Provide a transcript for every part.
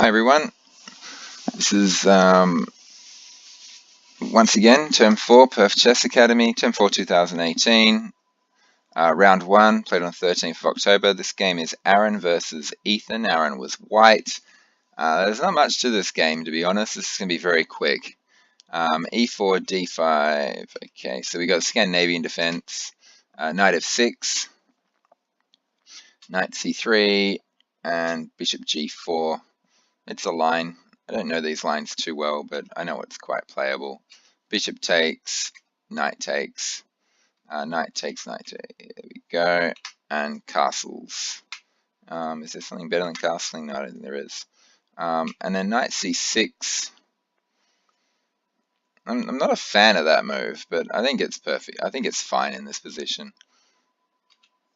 Hi everyone, this is once again Term 4 Perth Chess Academy, Term 4 2018, Round 1, played on 13th of October. This game is Aran versus Ethan. Aran was white. There's not much to this game, to be honest. This is going to be very quick. E4, D5, okay, so we got Scandinavian defense, Knight F6, Knight C3, and Bishop G4. It's a line. I don't know these lines too well, but I know it's quite playable. Bishop takes, knight takes, knight takes, knight takes. There we go. And castles. Is there something better than castling? No, I don't think there is. And then knight c6. I'm not a fan of that move, but I think it's perfect. I think it's fine in this position.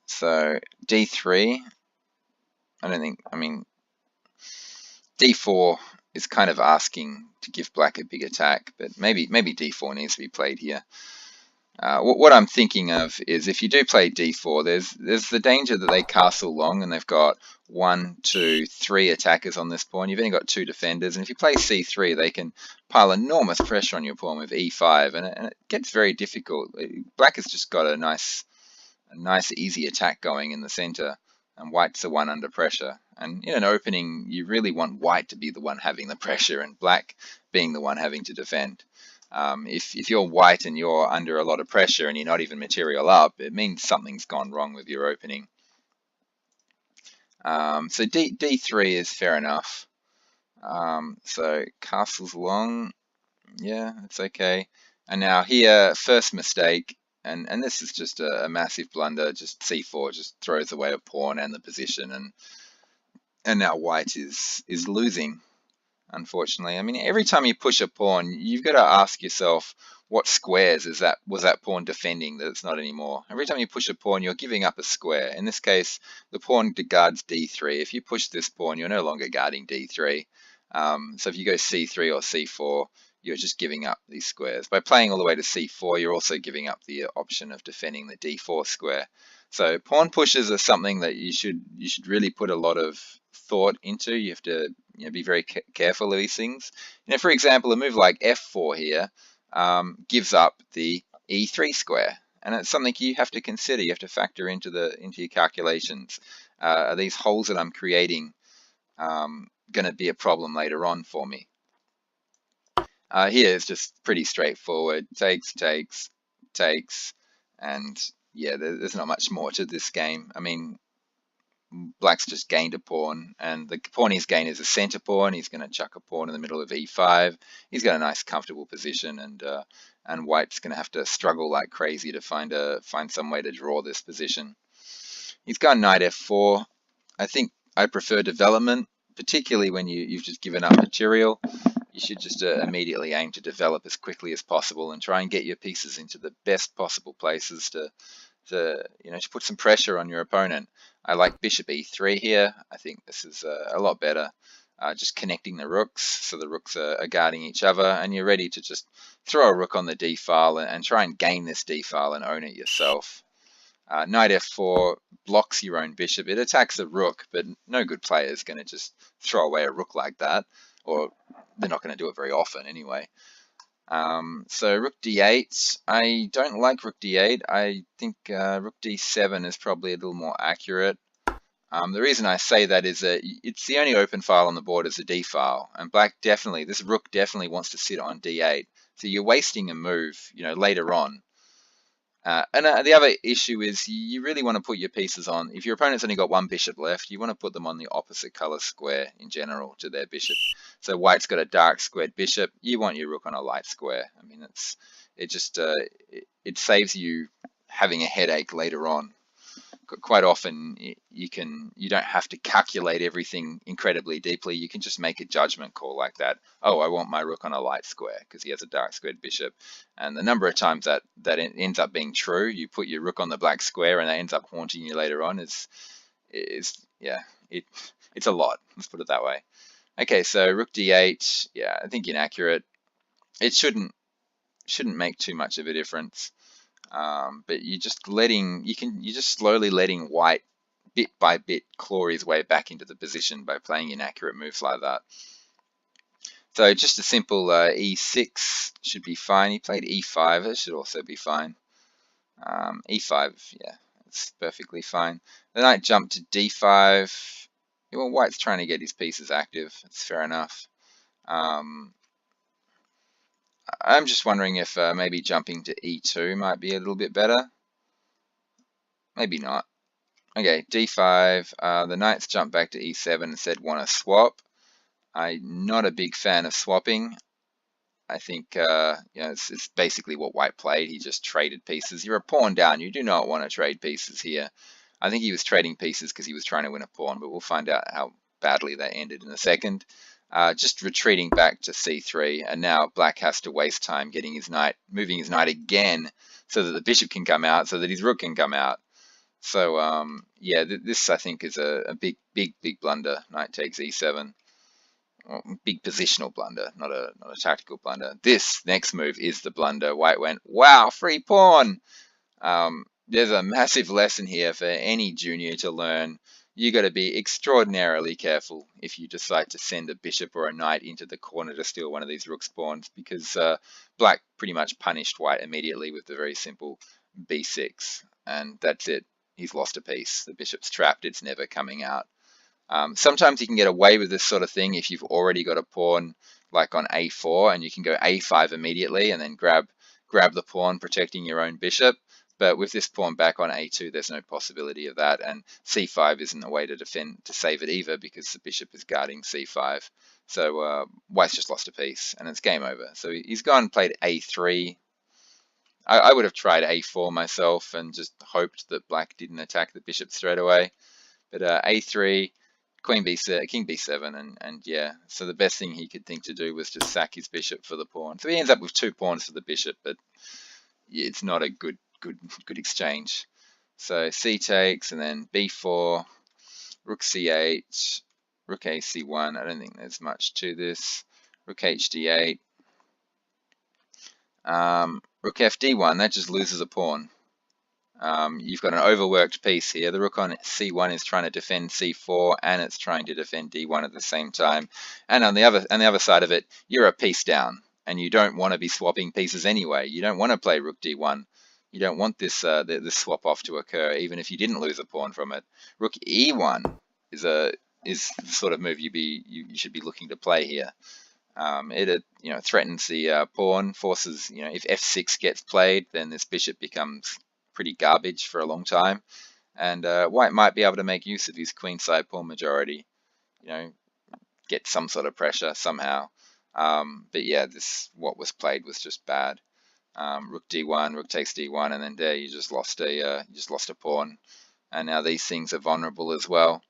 So d3. I mean, d4 is kind of asking to give black a big attack, but maybe d4 needs to be played here. What I'm thinking of is if you do play d4, there's the danger that they castle long and they've got 1, 2, 3 attackers on this pawn. You've only got 2 defenders, and if you play c3, they can pile enormous pressure on your pawn with e5, and it gets very difficult. Black has just got a nice easy attack going in the center, and white's the one under pressure. And in an opening, you really want white to be the one having the pressure and black being the one having to defend. If you're white and you're under a lot of pressure and you're not even material up, it means something's gone wrong with your opening. So d3 is fair enough. So castle's long, yeah, it's okay. And now here, first mistake, and this is just a massive blunder. Just c4 just throws away a pawn and the position, and now white is losing, unfortunately. I mean, every time you push a pawn, you've got to ask yourself, what squares was that pawn defending that it's not anymore? Every time you push a pawn, you're giving up a square. In this case, the pawn guards d3. If you push this pawn, you're no longer guarding d3. So if you go c3 or c4, you're just giving up these squares. By playing all the way to c4, you're also giving up the option of defending the d4 square. So pawn pushes are something that you should really put a lot of thought into. You have to be very careful of these things. For example, a move like f4 here gives up the e3 square, and it's something you have to consider. You have to factor into your calculations. Are these holes that I'm creating going to be a problem later on for me? Here it's just pretty straightforward. Takes, takes, takes, and yeah, there's not much more to this game. I mean, black's just gained a pawn, and the pawn he's gained is a center pawn. He's going to chuck a pawn in the middle of e5. He's got a nice comfortable position, and white's going to have to struggle like crazy to find some way to draw this position. He's got knight f4. I think I prefer development, particularly when you've just given up material. You should just immediately aim to develop as quickly as possible and try and get your pieces into the best possible places to put some pressure on your opponent. I like bishop e3 here. I think this is a lot better. Just connecting the rooks, so the rooks are guarding each other, and you're ready to just throw a rook on the d file and try and gain this d file and own it yourself. Knight f4 blocks your own bishop. It attacks the rook, but no good player is going to just throw away a rook like that, or they're not going to do it very often anyway. So rook d8, I don't like rook d8. I think rook d7 is probably a little more accurate. The reason I say that is that it's the only open file on the board is the d file, and black this rook definitely wants to sit on d8. So you're wasting a move, later on. And the other issue is you really want to put your pieces on. If your opponent's only got one bishop left, you want to put them on the opposite color square in general to their bishop. So white's got a dark squared bishop. You want your rook on a light square. I mean, it saves you having a headache later on. Quite often you don't have to calculate everything incredibly deeply. You can just make a judgment call like that. Oh, I want my rook on a light square because he has a dark squared bishop. And the number of times that ends up being true, you put your rook on the black square and that ends up haunting you later on, it's a lot. Let's put it that way. Okay, so rook d8, yeah, I think inaccurate. It shouldn't make too much of a difference. But you're just slowly letting white bit by bit claw his way back into the position by playing inaccurate moves like that. So just a simple e6 should be fine. He played e5, it should also be fine. E5, yeah, it's perfectly fine. The knight jumped to d5. Well, white's trying to get his pieces active. It's fair enough. I'm just wondering if maybe jumping to e2 might be a little bit better. Maybe not. Okay, d5. The knight's jumped back to e7 and said want to swap. I'm not a big fan of swapping. I think it's basically what white played. He just traded pieces. You're a pawn down. You do not want to trade pieces here. I think he was trading pieces because he was trying to win a pawn, but we'll find out how badly that ended in a second. Just retreating back to c3, and now black has to waste time getting his knight, moving his knight again, so that the bishop can come out, so that his rook can come out. So yeah, this I think is a big blunder. Knight takes e7. Big positional blunder, not a tactical blunder. This next move is the blunder. White went, wow, free pawn. There's a massive lesson here for any junior to learn. You got to be extraordinarily careful if you decide to send a bishop or a knight into the corner to steal one of these rook's pawns, because black pretty much punished white immediately with the very simple b6, and that's it. He's lost a piece. The bishop's trapped. It's never coming out. Sometimes you can get away with this sort of thing if you've already got a pawn like on a4, and you can go a5 immediately and then grab the pawn, protecting your own bishop. But with this pawn back on a2, there's no possibility of that, and c5 isn't a way to save it either, because the bishop is guarding c5. So white's just lost a piece, and it's game over. So he's gone and played a3. I would have tried a4 myself and just hoped that black didn't attack the bishop straight away. But a3. Queen b7, king b7, and yeah, so the best thing he could think to do was just sack his bishop for the pawn. So he ends up with 2 pawns for the bishop, but it's not a good exchange. So c takes, and then b4, rook c8, rook a c1. I don't think there's much to this. Rook h d8, rook f d1. That just loses a pawn. You've got an overworked piece here. The rook on c1 is trying to defend c4, and it's trying to defend d1 at the same time. And on the other side of it, you're a piece down, and you don't want to be swapping pieces anyway. You don't want to play rook d1. You don't want this swap off to occur, even if you didn't lose a pawn from it. Rook e1 is the sort of move you should be looking to play here. It threatens the pawn, forces, if f6 gets played, then this bishop becomes pretty garbage for a long time, and white might be able to make use of his queenside pawn majority, get some sort of pressure somehow. But yeah, what was played was just bad. Rook d1, rook takes d1, and then there you just lost a pawn, and now these things are vulnerable as well.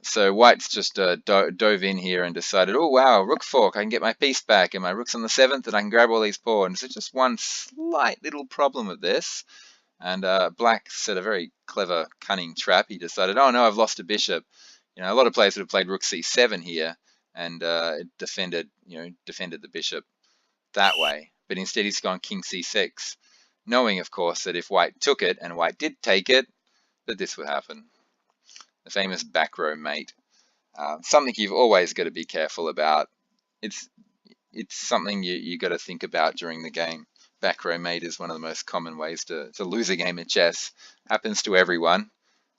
So white's just dove in here and decided, oh wow, rook fork, I can get my piece back, and my rook's on the 7th, and I can grab all these pawns. There's just one slight little problem with this, and black set a very clever, cunning trap. He decided, oh no, I've lost a bishop. A lot of players would have played rook c7 here, and it defended the bishop that way. But instead he's gone king c6, knowing, of course, that if white took it, and white did take it, that this would happen. The famous back row mate. Something you've always got to be careful about. It's something you got to think about during the game. Back row mate is one of the most common ways to lose a game of chess. Happens to everyone.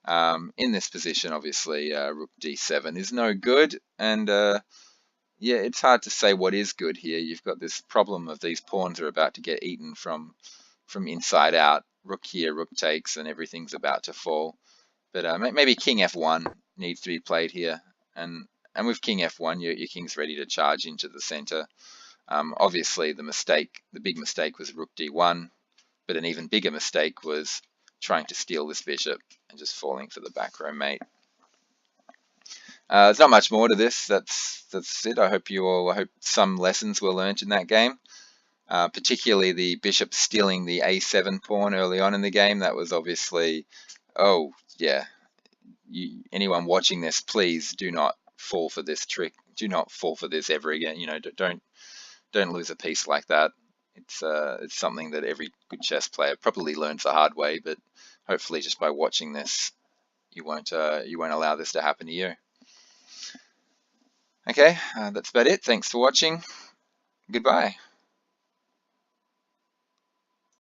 In this position, obviously, rook d7 is no good, and yeah, it's hard to say what is good here. You've got this problem of these pawns are about to get eaten from inside out. Rook here, rook takes, and everything's about to fall. But maybe king f1 needs to be played here, and with king f1, your king's ready to charge into the center. Obviously, the big mistake was rook d1, but an even bigger mistake was trying to steal this bishop and just falling for the back row mate. There's not much more to this. That's it. I hope some lessons were learned in that game. Particularly the bishop stealing the a7 pawn early on in the game. That was obviously, oh yeah. Anyone watching this, please do not fall for this trick. Do not fall for this ever again. Don't lose a piece like that. It's something that every good chess player probably learns the hard way, but hopefully just by watching this, you won't allow this to happen to you. Okay, that's about it. Thanks for watching. Goodbye.